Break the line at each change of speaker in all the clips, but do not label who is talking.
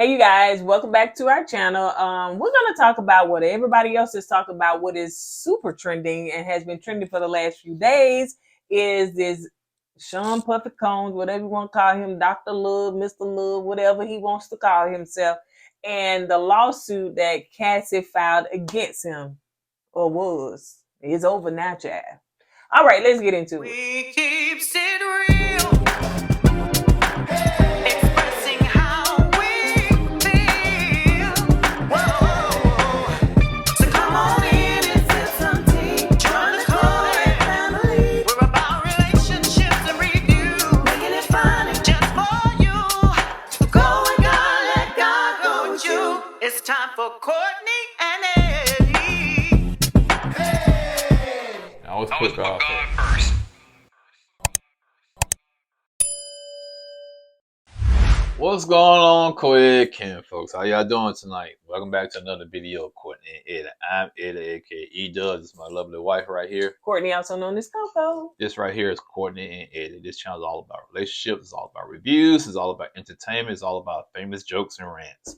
Hey, you guys, welcome back to our channel. We're going to talk about what everybody else is talking about. What is super trending and has been trending for the last few days is this Sean Puffy Combs, whatever you want to call him, Dr. Love, Mr. Love, whatever he wants to call himself, and the lawsuit that Cassie filed against him, or was. It's over now, child. All right, let's get into it.
We keeps it real. It's time for Courtney and Eddie.
I was put God first. What's going on, KoEd Ken, folks? How y'all doing tonight? Welcome back to another video of Courtney and Eddie. I'm Eddie, aka E-Dubs. This is my lovely wife right here.
Courtney, also known as Coco.
This right here is Courtney and Eddie. This channel is all about relationships. It's all about reviews. It's all about entertainment. It's all about famous jokes and rants.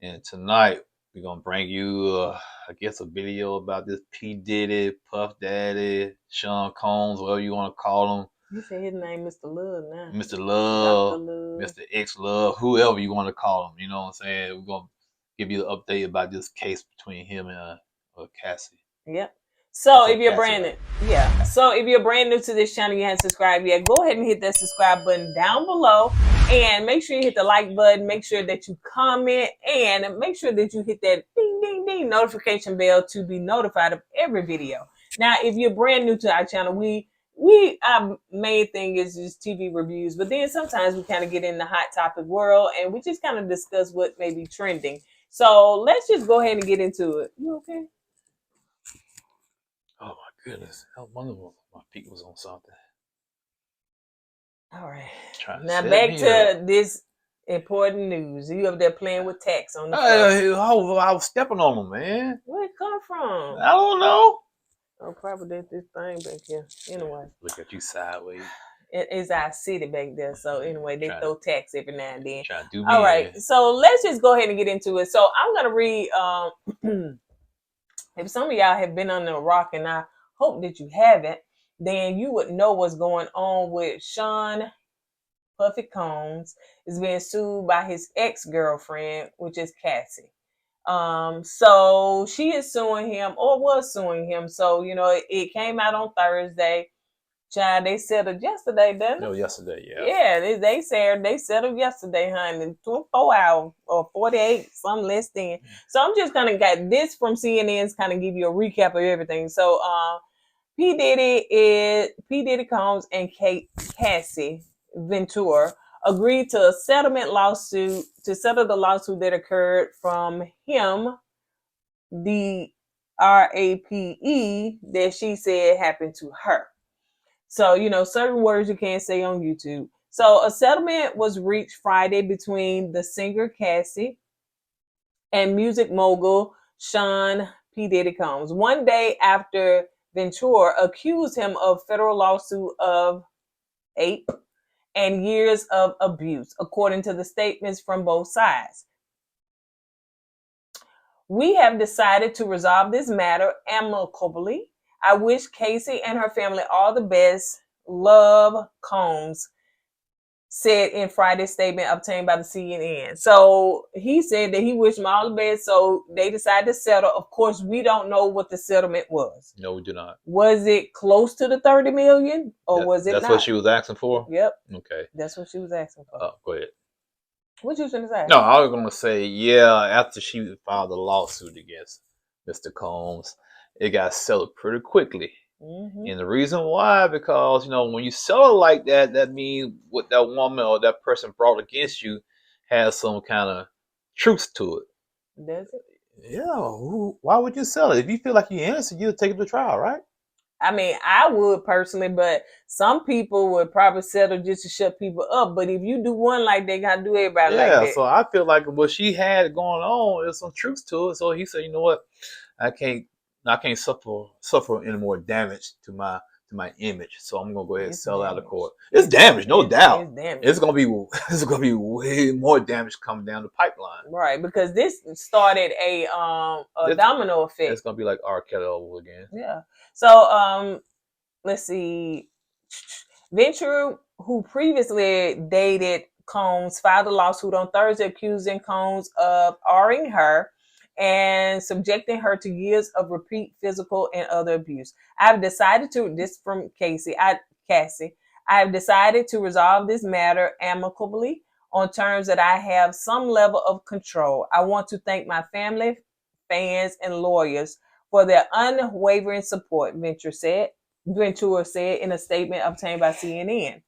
And tonight, we're going to bring you, I guess, a video about this P. Diddy, Puff Daddy, Sean Combs, whatever you want to call him.
You say his name Mr. Love now.
Mr. Love,
Dr. Love,
Mr. X Love, whoever you want to call him. You know what I'm saying? We're going to give you an update about this case between him and Cassie.
Yep. So if you're brand new, So if you're brand new to this channel, you haven't subscribed yet, go ahead and hit that subscribe button down below, and make sure you hit the like button. Make sure that you comment, and make sure that you hit that ding ding ding notification bell to be notified of every video. Now, if you're brand new to our channel, our main thing is just TV reviews, but then sometimes we kind of get in the hot topic world and we just kind of discuss what may be trending. So let's just go ahead and get into it. You okay?
Oh my goodness. One of my feet was on something.
All right. Now back to this important news. You up there playing with tacks on the floor.
I was stepping on them, man.
Where'd it come from?
I don't know.
Oh, probably there's this thing back here. Anyway.
Look at you sideways.
It's our city back there. So anyway, they throw tacks every now and then.
All
right. So let's just go ahead and get into it. So I'm going to read... If some of y'all have been under a rock, and I hope that you haven't, then you would know what's going on with Sean Puffy Combs is being sued by his ex-girlfriend, which is Cassie. So she is suing him, or was suing him. So, you know, it came out on Thursday. Child, they settled yesterday, didn't it?
No, yesterday, yeah.
Yeah, they settled yesterday, honey, in 24 hours or 48, some less than. So I'm just gonna get this from CNN's kind of give you a recap of everything. So P. Diddy Combs and Cassie Ventura agreed to a settlement lawsuit to settle the lawsuit that occurred from him, the RAPE, that she said happened to her. So, you know, certain words you can't say on YouTube. So a settlement was reached Friday between the singer Cassie and music mogul Sean P. Diddy Combs, one day after Ventura accused him of federal lawsuit of ape and years of abuse, according to the statements from both sides. We have decided to resolve this matter amicably. I wish Cassie and her family all the best. Love, Combs said in Friday's statement obtained by the CNN. So he said that he wished them all the best. So they decided to settle. Of course, we don't know what the settlement was.
No, we do not.
Was it close to the $30 million, or was it
not? That's what she was asking for?
Yep.
Okay.
That's what she was asking for.
Oh, go ahead.
What you gonna say?
No, I was gonna say, yeah, after she filed a lawsuit against Mr. Combs, it got settled pretty quickly. Mm-hmm. And the reason why, because, you know, when you settle like that, that means what that woman or that person brought against you has some kind of truth to it.
Does it?
Yeah. Why would you sell it? If you feel like you're innocent, you'll take it to trial, right?
I mean, I would personally, but some people would probably settle just to shut people up. But if you do one like they gotta do everybody like that.
Yeah, so I feel like what she had going on is some truth to it. So he said, you know what, I can't suffer any more damage to my my image, so I'm gonna go ahead and
It's
sell out of
damaged.
court. It's damaged, no doubt.
It's damaged.
It's gonna be way more damage coming down the pipeline.
Right, because this started a domino effect.
It's gonna be like R. Kelly over again.
Yeah. So let's see. Ventura, who previously dated Combs, filed a lawsuit on Thursday accusing Combs of R-ing her and subjecting her to years of repeat physical and other abuse. I've decided to, this from Cassie, I've decided to resolve this matter amicably on terms that I have some level of control. I want to thank my family, fans, and lawyers for their unwavering support, Ventura said in a statement obtained by CNN.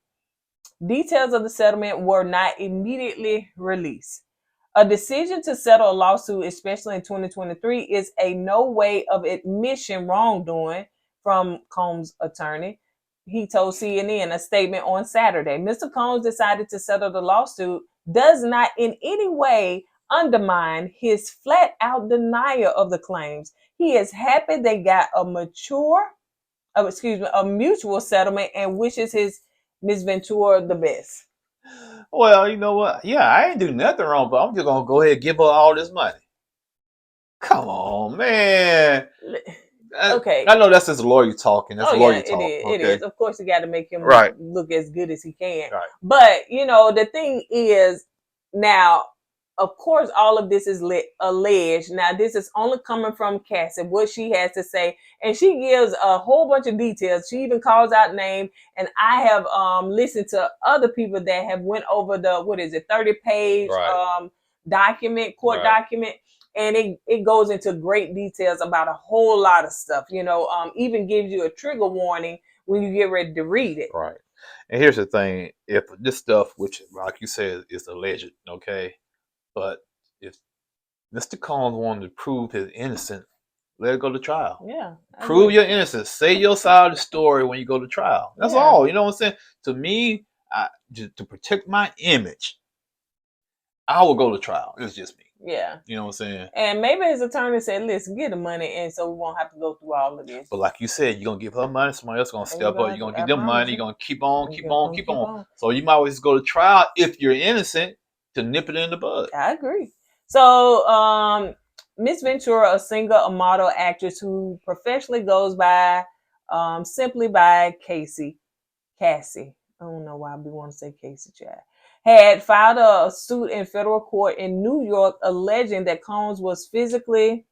Details of the settlement were not immediately released. A decision to settle a lawsuit, especially in 2023, is a no way of admission wrongdoing from Combs' attorney. He told CNN a statement on Saturday. Mr. Combs decided to settle the lawsuit does not in any way undermine his flat out denial of the claims. He is happy they got a mutual settlement and wishes his Miss Ventura the best.
Well, you know what? Yeah, I ain't do nothing wrong, but I'm just gonna go ahead and give her all this money. Come on, man.
Okay.
I know that's his lawyer talking. That's lawyer talk.
It is. Of course, you got to make him look as good as he can.
Right.
But, the thing is, now, of course, all of this is alleged. Now, this is only coming from Cassie, what she has to say. And she gives a whole bunch of details. She even calls out names. And I have listened to other people that have went over the, 30-page document, court document. And it goes into great details about a whole lot of stuff, even gives you a trigger warning when you get ready to read it.
Right. And here's the thing. If this stuff, which, like you said, is alleged, okay? But if Mr. Combs wanted to prove his innocence, let it go to trial.
Yeah.
Prove your innocence. Say your side of the story when you go to trial. That's all. You know what I'm saying? To me, to protect my image, I will go to trial. It's just me.
Yeah.
You know what I'm saying?
And maybe his attorney said, listen, get the money, and so we won't have to go through all of this.
But like you said, you're going to give her money, somebody else going to step up, you're going to give them money, you're going to keep on. So you might always go to trial if you're innocent to nip it in the bud.
I agree. So Miss Ventura, a singer, a model, actress who professionally goes by simply by Cassie. I don't know why we want to say Cassie, child. Had filed a suit in federal court in New York alleging that Combs was physically,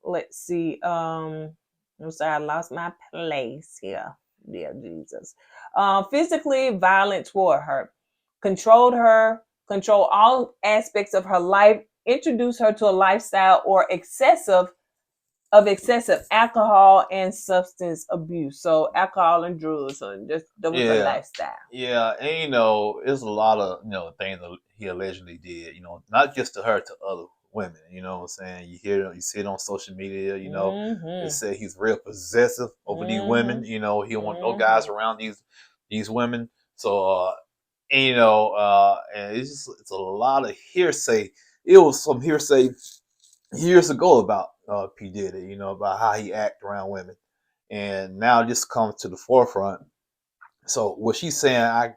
let's see, I'm sorry, I lost my place here. Yeah, Jesus. Physically violent toward her, control all aspects of her life, introduce her to a lifestyle or excessive alcohol and substance abuse. So alcohol and drugs, so just that was a lifestyle.
Yeah, and it's a lot of things that he allegedly did. Not just to her, to other women. You know what I'm saying? You see it on social media. They say he's real possessive over these women. He don't want no guys around these women. So and it's a lot of hearsay. It was some hearsay years ago about P. Diddy, about how he act around women. And now this comes to the forefront. So what she's saying,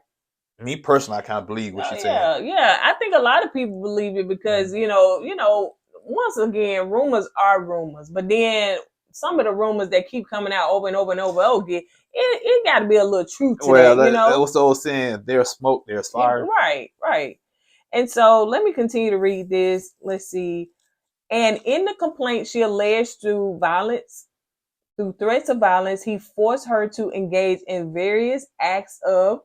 me personally, I kind of believe what she's saying.
Yeah. I think a lot of people believe it because, once again, rumors are rumors. But then some of the rumors that keep coming out over and over and over again, it got to be a little truth to that,
That was the old saying, there's smoke, there's fire.
Right. And so let me continue to read this. Let's see. And in the complaint, she alleged through threats of violence, he forced her to engage in various acts of,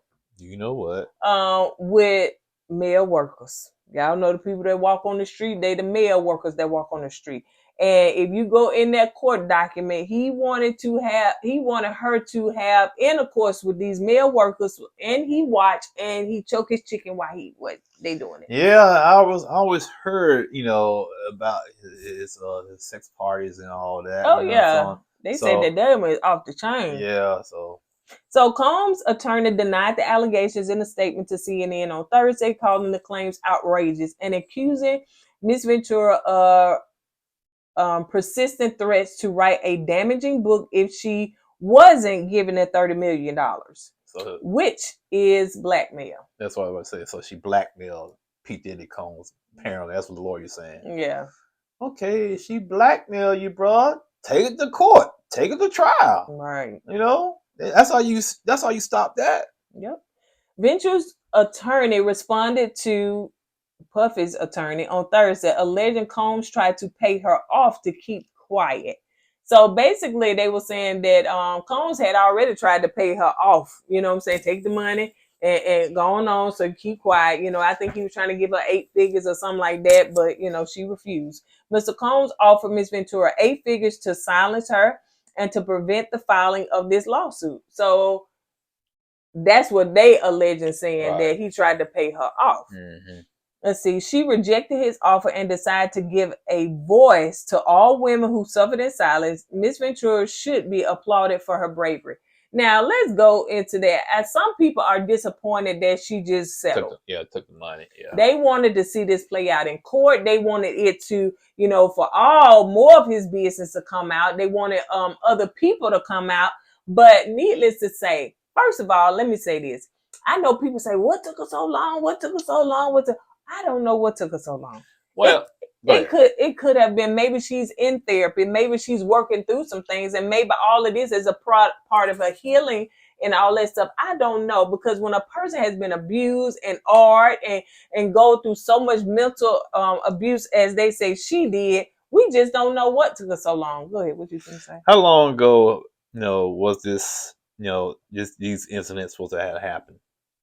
with male workers. Y'all know the people that walk on the street, they the male workers that walk on the street. And if you go in that court document, he wanted her to have intercourse with these male workers, and he watched and he choked his chicken while they doing it.
Yeah, I always heard about his sex parties and all that.
Oh yeah, they said that them is off the chain.
Yeah,
So Combs' attorney denied the allegations in a statement to CNN on Thursday, calling the claims outrageous and accusing Ms. Ventura persistent threats to write a damaging book if she wasn't given the $30 million,
So
which is blackmail.
that's what I was saying. So she blackmailed Pete Diddy Combs. Apparently, that's what the lawyer's saying.
Yeah.
Okay, she blackmailed you, bro. Take it to court. Take it to trial.
Right.
You know, that's how you stop that.
Yep. Venture's attorney responded to Puffy's attorney on Thursday, alleging Combs tried to pay her off to keep quiet. So basically, they were saying that Combs had already tried to pay her off. You know what I'm saying? Take the money and go on, so keep quiet. You know, I think he was trying to give her 8 figures or something like that, but, you know, she refused. Mr. Combs offered Miss Ventura 8 figures to silence her and to prevent the filing of this lawsuit. So that's what they alleging, saying
Right.
that he tried to pay her off.
Mm-hmm.
Let's see. She rejected his offer and decided to give a voice to all women who suffered in silence. Miss Ventura should be applauded for her bravery. Now, let's go into that. As some people are disappointed that she just settled.
Took the money. Yeah.
They wanted to see this play out in court. They wanted it to, you know, for all more of his business to come out. They wanted other people to come out. But needless to say, first of all, let me say this. I know people say, what took her so long? What took her so long? I don't know what took her so long.
Well,
it could have been maybe she's in therapy, maybe she's working through some things, and maybe all of this is a part of her healing and all that stuff. I don't know, because when a person has been abused in art and go through so much mental abuse as they say she did, we just don't know what took her so long. Go ahead, what you gonna say?
How long ago, was this, these incidents supposed to have happened?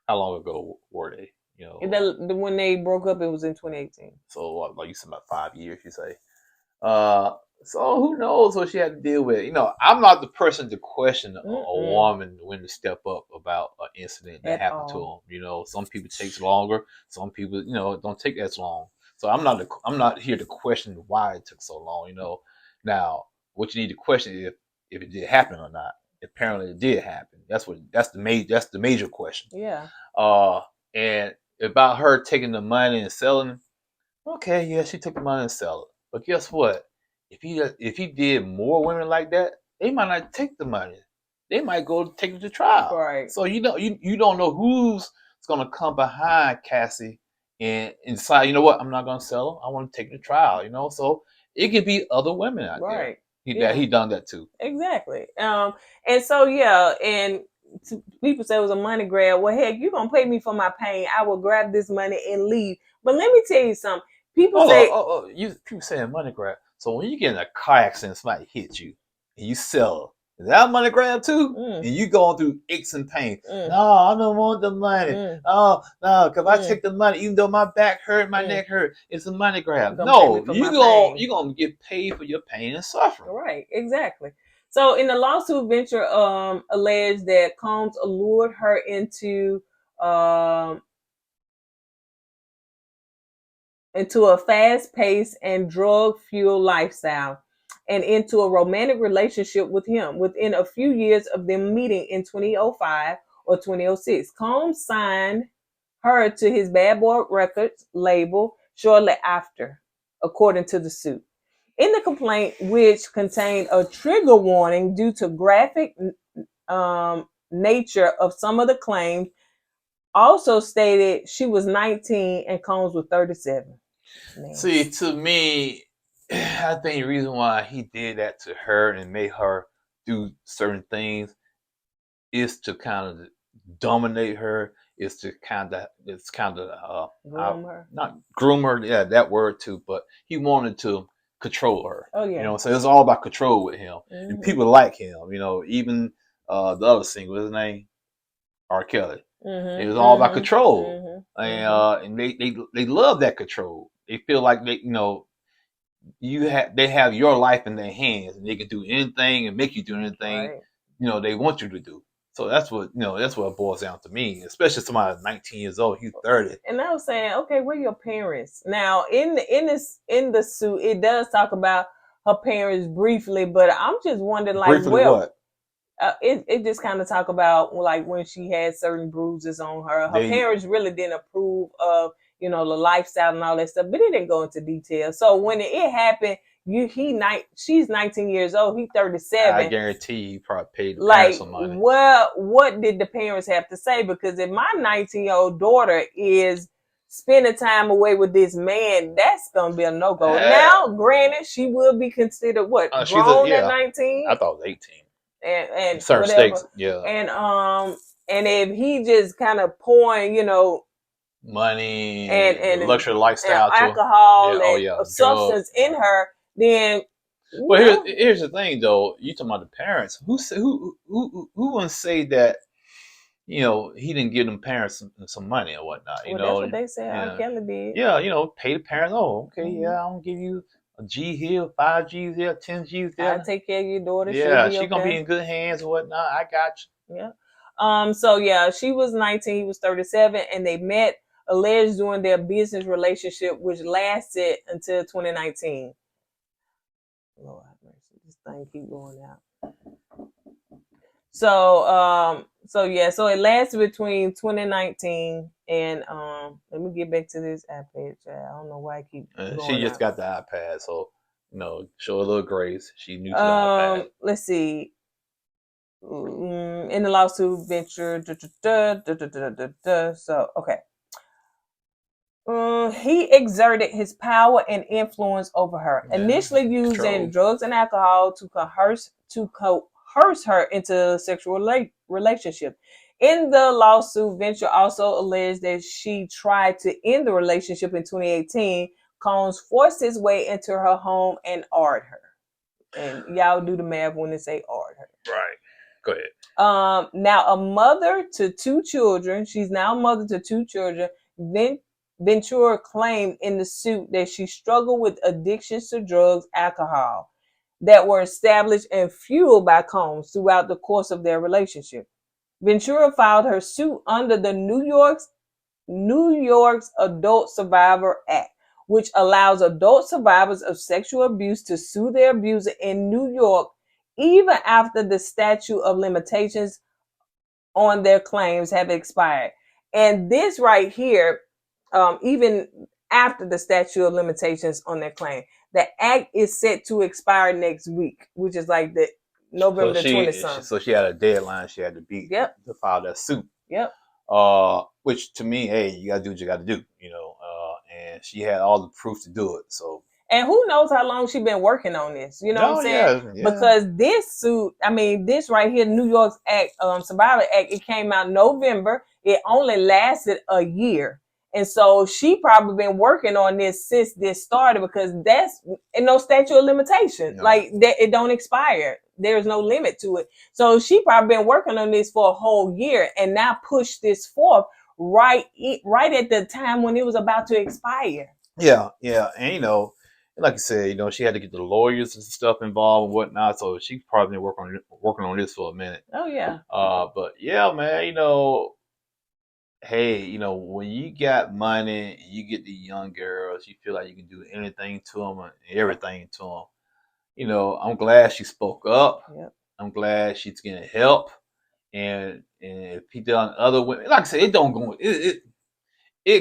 How long ago were they?
When they broke up, it was in 2018.
So like you said, about 5 years, you say. So who knows what she had to deal with? I'm not the person to question a woman when to step up about an incident that happened to them. Some people takes longer. Some people, don't take as long. So I'm not here to question why it took so long. Now what you need to question is if it did happen or not. Apparently it did happen. That's the major question.
Yeah.
And about her taking the money and selling it. Okay, yeah, she took the money and sell it. But guess what? If he did more women like that, they might not take the money. They might go take it to trial.
Right.
So you don't know who's gonna come behind Cassie and decide, you know what, I'm not gonna sell them. I want to take it to trial. So it could be other women out there. That he done that too.
Exactly. And so and people say it was a money grab. Well, heck, you're gonna pay me for my pain. I will grab this money and leave. But let me tell you something. People
saying money grab. So when you get in a car accident, somebody hits you and you sell it, is that a money grab too? And you going through aches and pain. No, I don't want the money. Oh no, because I take the money, even though my back hurt, my neck hurt, it's a money grab. No, you're gonna get paid for your pain and suffering.
Right, exactly. So in the lawsuit, Venture alleged that Combs allured her into a fast-paced and drug-fueled lifestyle and into a romantic relationship with him. Within a few years of them meeting in 2005 or 2006, Combs signed her to his Bad Boy Records label shortly after, according to the suit. In the complaint, which contained a trigger warning due to graphic nature of some of the claims, also stated she was 19 and Combs was 37. Man.
See, to me, I think the reason why he did that to her and made her do certain things is to kind of dominate her, is to kind of
groom her.
Not groom her, yeah, that word too, but he wanted to control her.
Oh yeah.
So it's all about control with him. And people like him, even the other singer, what's his name? R. Kelly. It was all about control. And they love that control. They feel like they have your life in their hands and they can do anything and make you do anything they want you to do. So that's what it boils down to me, especially somebody 19 years old, he's 30.
And I was saying, okay, where are your parents? Now in the suit, it does talk about her parents briefly, but I'm just wondering, like,
briefly what?
It just kind of talk about, like, when she had certain bruises on her. Her parents really didn't approve of the lifestyle and all that stuff, but it didn't go into detail. So when it happened, she's 19 years old, he's 37.
I guarantee he probably paid the
Like,
parents some money.
what did the parents have to say? Because if my 19-year-old daughter is spending time away with this man, that's gonna be a no-go. Now, granted, she will be considered what, grown at 19?
I thought it was 18.
And
certain
whatever.
states, yeah.
And if he just kind of pouring,
money
and
luxury lifestyle,
and alcohol
and
substance in her, then.
Well, here's the thing, though. You talking about the parents? Who wouldn't say that? He didn't give them parents some money or whatnot.
That's what they said. R. Kelly did.
Yeah, pay the parents. Oh, okay, yeah, I'm gonna give you a G here, 5 G's there, 10 G's there.
I'll take care of your daughter.
Yeah, she's gonna be in good hands and whatnot. I got you.
Yeah. So yeah, she was 19, he was 37, and they met alleged during their business relationship, which lasted until 2019. Lord have mercy, this thing keep going out. So it lasted between 2019 and let me get back to this iPad. I don't know why I keep going
She just got the iPad, so show a little grace. She new to the iPad.
Let's see. In the lawsuit venture, so okay. He exerted his power and influence over her, initially using drugs and alcohol to coerce her into sexual relationship. In the lawsuit, Venture also alleged that she tried to end the relationship in 2018. Combs forced his way into her home and ard her. And y'all do the math when they say ard her.
Right. Go ahead.
Now a mother to 2 children. She's now a mother to 2 children. Ventura claimed in the suit that she struggled with addictions to drugs, alcohol, that were established and fueled by Combs throughout the course of their relationship. Ventura filed her suit under the New York's Adult Survivor Act, which allows adult survivors of sexual abuse to sue their abuser in New York even after the statute of limitations on their claims have expired. And this right here, even after the statute of limitations on their claim, the act is set to expire next week, which is like the November the 20th.
So she had a deadline she had to beat to file that suit.
Yep.
Which to me, hey, you gotta do what you gotta do, and she had all the proof to do it. So.
And who knows how long she's been working on this? You know what I'm saying? Yeah. Because this suit, this right here, New York's Act, Survivor Act, it came out November. It only lasted a year. And so she probably been working on this since this started, because that's no statute of limitation. No. Like that, it don't expire. There's no limit to it. So she probably been working on this for a whole year and now pushed this forth right at the time when it was about to expire. Yeah.
And like I said, she had to get the lawyers and stuff involved and whatnot. So she probably been working on this for a minute.
Oh yeah.
But yeah, man, hey, when you got money, you get the young girls, you feel like you can do anything to them and everything to them. I'm glad she spoke up.
Yep.
I'm glad she's getting help. And if he done other women, like I said, it don't go. It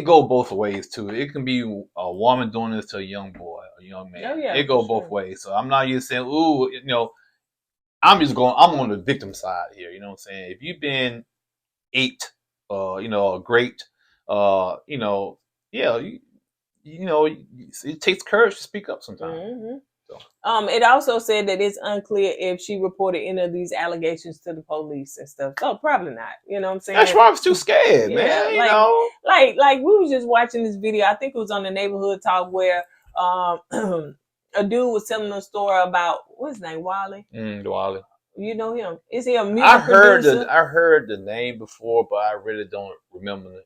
go both ways too. It can be a woman doing this to a young boy, a young man.
Oh, yeah,
it go both ways. So I'm not just saying, ooh, I'm on the victim side here. You know what I'm saying? If you've been aped, a great, it takes courage to speak up sometimes.
Mm-hmm. So. It also said that it's unclear if she reported any of these allegations to the police and stuff. So probably not. You know what I'm saying?
That's why I was too scared, man.
Like we was just watching this video. I think it was on the Neighborhood Talk where a dude was telling a story about what's his name, Wally.
Wally.
You know him? Is he a music producer?
I heard the name before, but I really don't remember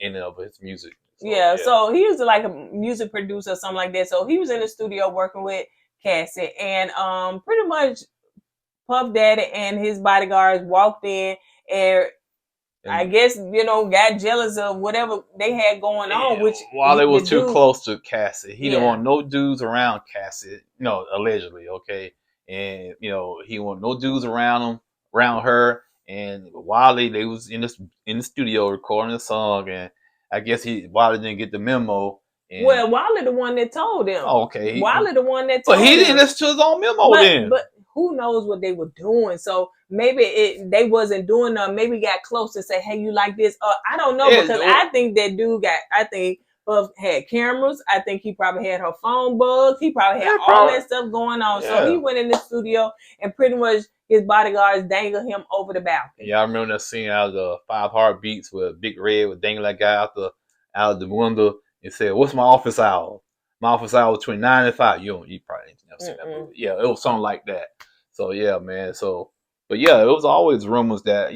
any of his music.
So he was like a music producer or something like that. So he was in the studio working with Cassie, and pretty much Puff Daddy and his bodyguards walked in and I guess, got jealous of whatever they had going on, which
while they was too close to Cassie. He didn't want no dudes around Cassie, allegedly, okay? And, he didn't want no dudes around her. And Wally, they was in the studio recording a song, and I guess Wally didn't get the memo, And,
well, Wiley the one that told them.
Oh, okay.
Wiley the one that told
them. But he
them.
didn't listen to his own memo then.
But who knows what they were doing? So maybe they wasn't doing them. Maybe got close and say, "Hey, you like this?" I don't know, because I think that dude had cameras. I think he probably had her phone bugged. He probably had all that stuff going on. Yeah. So he went in the studio and pretty much his bodyguards dangled him over the balcony.
Yeah, I remember that scene out of the 5 Heartbeats where Big Red would dangle that guy out of the window and said, "What's my office hour? My office hour between 9 and 5. You probably ain't never seen that movie. Yeah, it was something like that. So yeah, man. So, but yeah, it was always rumors that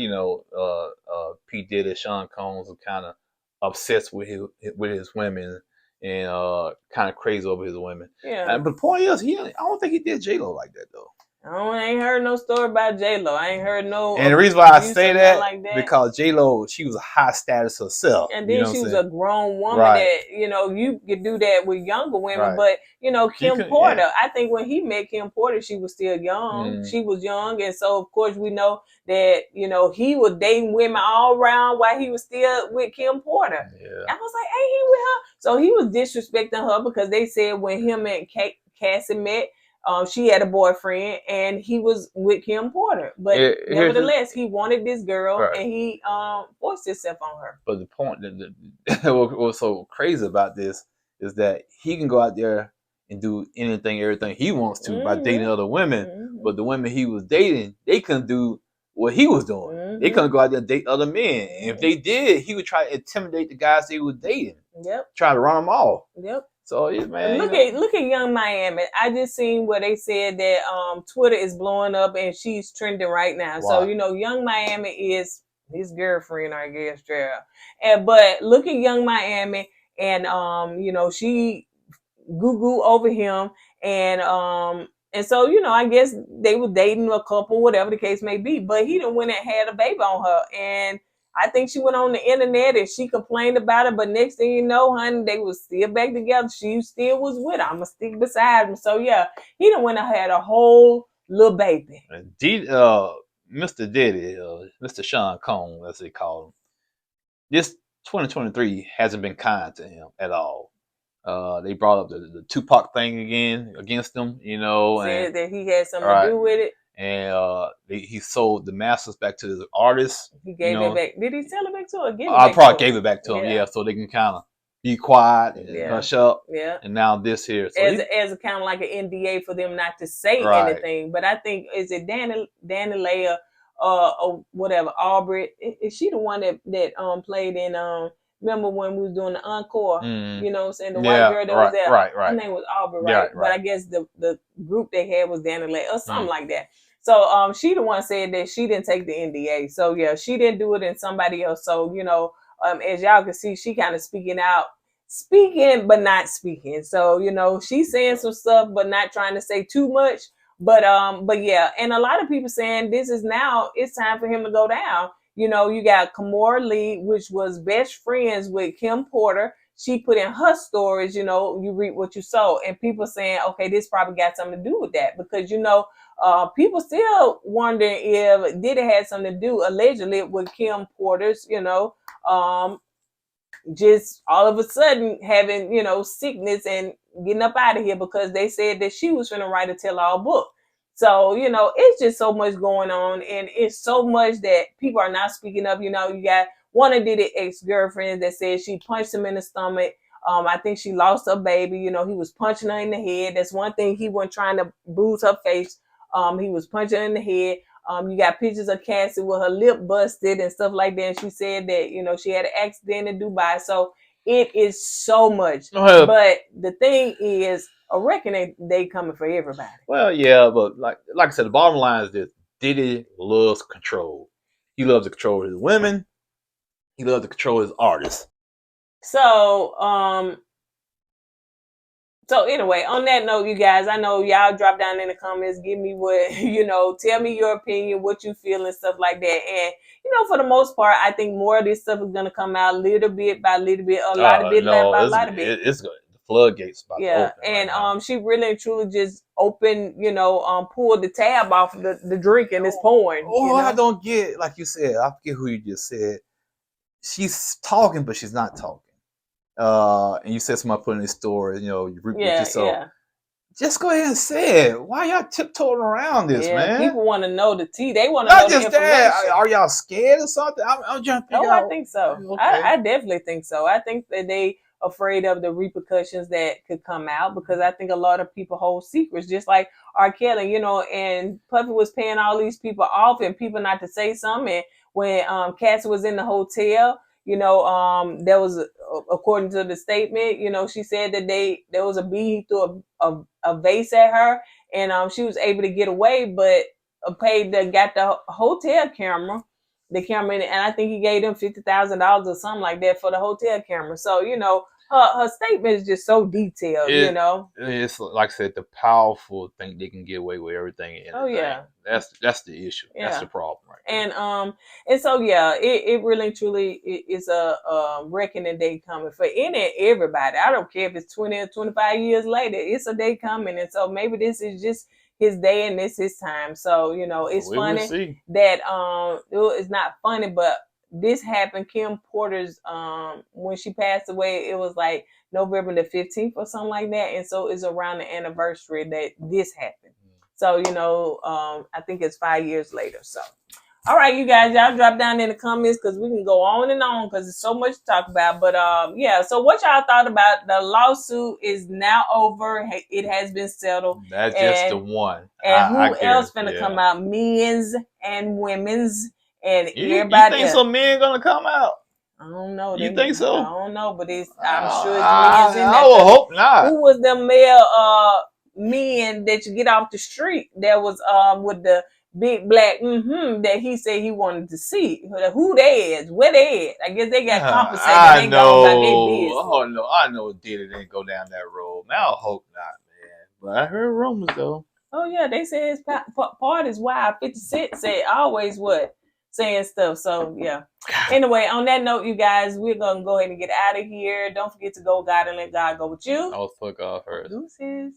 P. Diddy, Sean Combs was kind of obsessed with his women and kind of crazy over his women. Yeah. But the point is, I don't think he did J-Lo like that though.
I ain't heard no story about J-Lo. I ain't heard no.
And the reason why I say that, because J-Lo, she was a high status herself.
And then she was a grown woman that, you could do that with younger women. Right. But, Kim Porter, I think when he met Kim Porter, she was still young. She was young. And so, of course, we know that, he was dating women all around while he was still with Kim Porter. Yeah. I was like, hey, he with her. So he was disrespecting her because they said when him and Cassie met, she had a boyfriend and he was with Kim Porter, but nevertheless, he wanted this girl and he forced himself on her. But the point that
what was so crazy about this is that he can go out there and do everything he wants to by dating other women, but the women he was dating, they couldn't do what he was doing. They couldn't go out there and date other men. And if they did, he would try to intimidate the guys he was dating. Yep. Try to run them off. Yep. So man,
look at Young Miami. I just seen where they said that Twitter is blowing up and she's trending right now. Wow. So Young Miami is his girlfriend, I guess, but look at Young Miami and she goo over him and so I guess they were dating a couple, whatever the case may be. But he done went and had a baby on her and. I think she went on the internet and she complained about it, but next thing you know, honey, they was still back together. She still was with her. I'ma stick beside him. So yeah, he done went and had a whole little baby.
Mr. Diddy, Mr. Sean Combs, as they call him, this 2023 hasn't been kind to him at all. They brought up the Tupac thing again against him,
Said that he had something to do with it.
And he sold the masters back to the artists.
He gave it back. Did he sell it back to her?
I probably gave it back to him, yeah, so they can kind of be quiet and hush up. Yeah. And now this here. So
as a kind of like an NDA for them not to say anything. But I think, is it Danny Leia or whatever, Aubrey? Is she the one that played in remember when we was doing the encore, you know what I'm saying? The white girl that was there. Right. Her name was Aubrey, right? But I guess the group they had was Danny Leia or something like that. So she the one said that she didn't take the NDA. So yeah, she didn't do it and somebody else. So, as y'all can see, she kind of speaking but not speaking. So, she's saying some stuff but not trying to say too much. But yeah, and a lot of people saying it's time for him to go down. You got Kimora Lee, which was best friends with Kim Porter. She put in her stories, you reap what you sow. And people saying, okay, this probably got something to do with that. Because, people still wondering if Diddy had something to do, allegedly, with Kim Porter's, just all of a sudden having, sickness and getting up out of here because they said that she was going to write a tell-all book. So, it's just so much going on and it's so much that people are not speaking up. You got one of Diddy's ex-girlfriends that said she punched him in the stomach. I think she lost her baby. He was punching her in the head. That's one thing. He wasn't trying to bruise her face. He was punching her in the head. You got pictures of Cassie with her lip busted and stuff like that. And she said that, she had an accident in Dubai. So it is so much. But the thing is, I reckon they coming for everybody.
Well, yeah, but like I said, the bottom line is this: Diddy loves control. He loves to control his women. He loves to control his artists.
So anyway, on that note, you guys, I know y'all drop down in the comments, give me what, tell me your opinion, what you feel and stuff like that. And, for the most part, I think more of this stuff is going to come out little bit by little bit, a lot of bit.
It's good. Floodgates about to open.
And right she really and truly just opened, pulled the tab off the drink and it's pouring.
I don't get, like you said, I forget who you just said. She's talking, but she's not talking. and you said somebody put in this story, you know, you reap what
Yeah,
you sow.
yeah.
Just go ahead and say it. Why y'all tiptoeing around this,
Yeah,
man?
people want to know the tea. They want to know
Not
the
just
information.
that. Are y'all scared or something? I'm trying to figure out.
I think so.
Okay.
I definitely think so. I think that they afraid of the repercussions that could come out because I think a lot of people hold secrets, just like R. Kelly, you know, and Puffy was paying all these people off and people not to say something. And when Cassie was in the hotel, you know, there was, according to the statement, you know, she said that there was a bee, he threw a vase at her, and she was able to get away, but got the hotel camera, and I think he gave them $50,000 or something like that for the hotel camera. So you know, her statement is just so detailed. You know,
it's like I said, the powerful think they can get away with everything. And
oh yeah,
that's the issue. Yeah. That's the problem, right there.
And so yeah, it really truly is a reckoning day coming for any and everybody. I don't care if it's 20 or 25 years later, it's a day coming, and so maybe this is just his day and this his time. So you know, it's funny that it's not funny, but this happened. Kim Porter's when she passed away, it was like November the 15th or something like that, and so it's around the anniversary that this happened. So you know, I think it's 5 years later. So all right, you guys, y'all drop down in the comments because we can go on and on because there's so much to talk about. But yeah, so what y'all thought about the lawsuit is now over. It has been settled.
That's just the one.
And who else finna come out? Men's and women's and everybody.
You think some men gonna come out?
I don't know.
You think so?
I don't know, but I'm sure it's men's in
I would hope not.
Who was the male men that you get off the street that was with the big black that he said he wanted to see? Who they is? Where they at? I guess they got compensated.
I know. Oh no, I know Diddy didn't go down that road. Now I hope not, man. But I heard rumors though.
Oh yeah, they say his part is wild. 50 Cent said always what? Saying stuff. So yeah. Anyway, on that note, you guys, we're gonna go ahead and get out of here. Don't forget to go God and let God go with you.
I'll fuck off first.
Deuces.